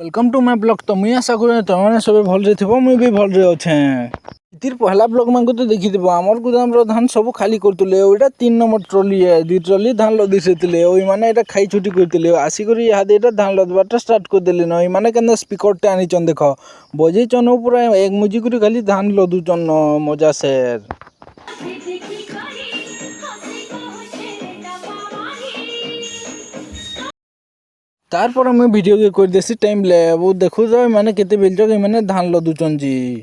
Welcome to my blog. तो मुई आशा करें तुमने सब भलरे थो मुई भी भलरे अच्छे। इतिर पहला ब्लॉग मान तो देखी आमर गोदाम धान सब खाली करते यहाँ 3 नंबर ट्रली है 2 ट्रली धान लदी से मैंने खाई छुट्टी करते आसिक यहाँ धान लदबार स्टार्ट करदे न मैंने के स्पीकर आनी देख बजेचन पूरा एक मुजिक खाली धान लदुचन मजा से। तारपर मुझे वीडियो के कर देसी टाइम ले वो देखो जो मैंने केते बेलचो कि मैंने धान लदुचन जी।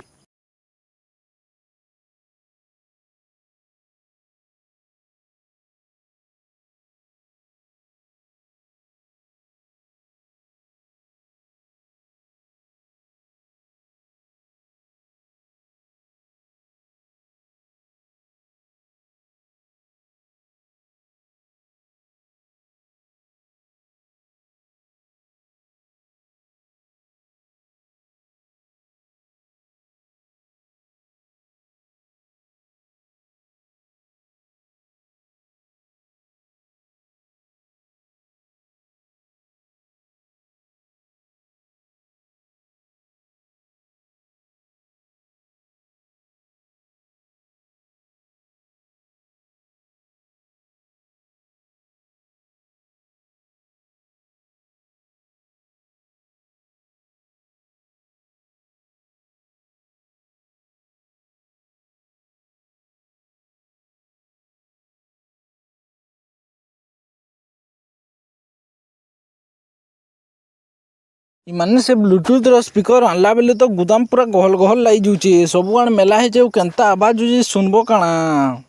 माने से ब्लूटूथ रो स्पीकर आनला बेले तो गुदाम पूरा गहल गहल लाई जुची सब आन मेला है जे केनता आवाज जुची सुनबो काना।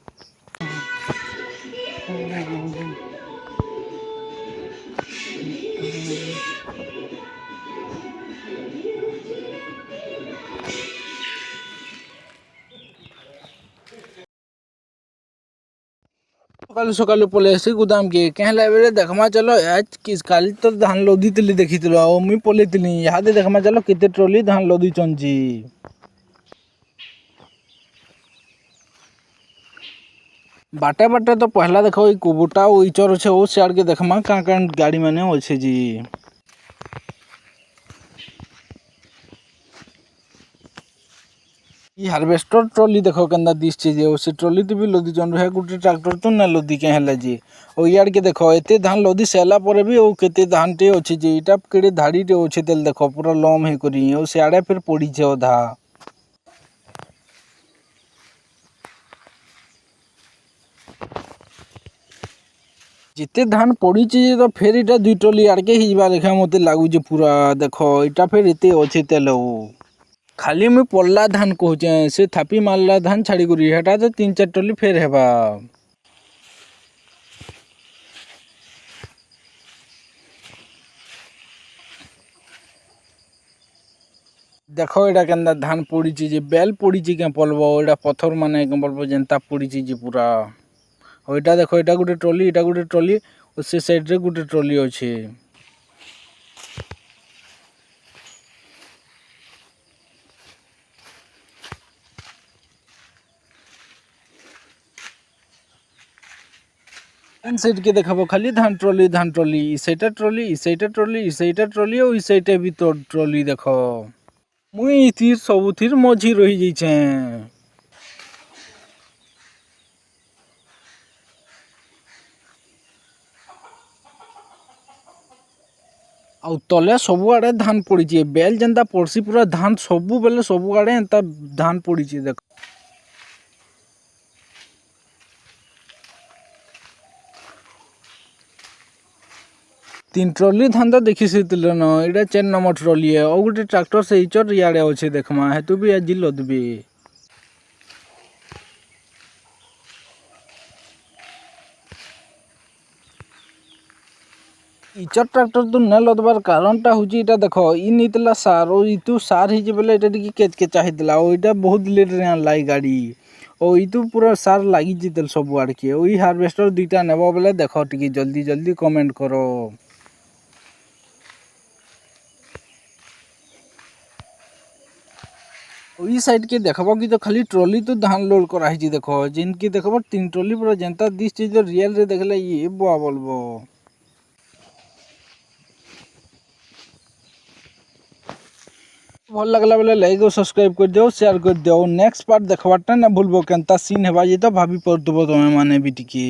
सकालू सकालू पले आसी गुदाम के कहला बेले देखमा चलो आज किस काली तो धान लदी तिली देखी तिलो ओ मुई पले तिली यहाँ दे देखमा चलो केते ट्रॉली धान लदी चंजी। बाटे बाटे तो पहला देखो कुबुटा इचर अच्छे वो सियाड़ के देखमा कहाँ कहाँ गाड़ी मैंने अच्छे जी। ये हार्वेस्टर ट्रॉली देखो केंदा दिस चीज है से ट्रॉली तो भी लदी जन रहे गुटे ट्रैक्टर तो ना लदी के हला जी। ओ यार के देखो एते धान लदी सेला पर भी ओ केते धान टे अछि जी इटा केड़े धाड़ी टे अछि तेल देखो पूरा लम हे करी ओ सियाड़े फिर पड़ी छे ओधा। जिते धान पड़ी तो फिर इटा 2 ट्रॉली आड़के हिजबा लेखा मते लागु जे पूरा देखो इटा फिर एते अछि तेल खाली मुई पल्ला धान कहूचे से थापी मारला धान छाड़ी करी हेटा तो 3-4 ट्रॉली फेर हेबा। देखो एटा केंदा धान पड़ी जे बेल पड़ी के पलबो एटा पत्थर माने के पलबो जेंता पड़ी जे पूरा। ओइटा देखो एटा गुटे ट्रॉली उसे साइड रे गुटे ट्रॉली अछि। एन साइड के देखबो खाली धान ट्रॉली ई साइडा ट्रॉली ई साइडा ट्रॉली ई साइडा ट्रॉली ओ ई साइडे भी तो ट्रॉली देखो मुई इथिर सबुथिर मझी रही जाइछे। आउ तले सबु आड़े धान पड़ी बेल जेंता पड़सी पूरा धान सबु बेले सबु आड़े एंता धान पड़ी देखो। 3 ट्रॉली धान तो देखी से न एटा 4 नंबर ट्रॉली है और गोटे ट्रैक्टर से इचर याड़े अच्छे देखमा हेतु भी आज लदबी। इचर ट्रैक्टर तो न लदबार कारण टा हुची इटा देखो इ नीतला सार और इतु सार हिजे बेले एटा टिके केच के चाहितला ओ इटा बहुत लेट रे लाई गाड़ी ओ इतु पूरा सार लागी जितल सब आड़ के ओई हार्वेस्टर दुईटा नेबो बेले देखो टिके जल्दी जल्दी कमेंट करो। ओई साइड के देखबो कि तो खाली ट्रॉली तो धान लोड करा हिची देखो जिनकी देखबो 3 ट्रॉली पूरा जनता दिस चीज रियल रे देखले ये बुआ बोलबो। ଭଲ ଲାଗିଲା ବେଲେ ଲାଇକ୍ ଆଉ ସବସ୍କ୍ରାଇବ୍ କରିଦିଅ, ସେୟାର କରିଦିଅ। ନେକ୍ସଟ ପାର୍ଟ ଦେଖବାରଟା ନା ଭୁଲବ, କେନ୍ତା ସିନ୍ ହେବା ଯେ ତ ଭାବି ପାରୁଥିବ ତମେ ମାନେ ବି ଟିକେ।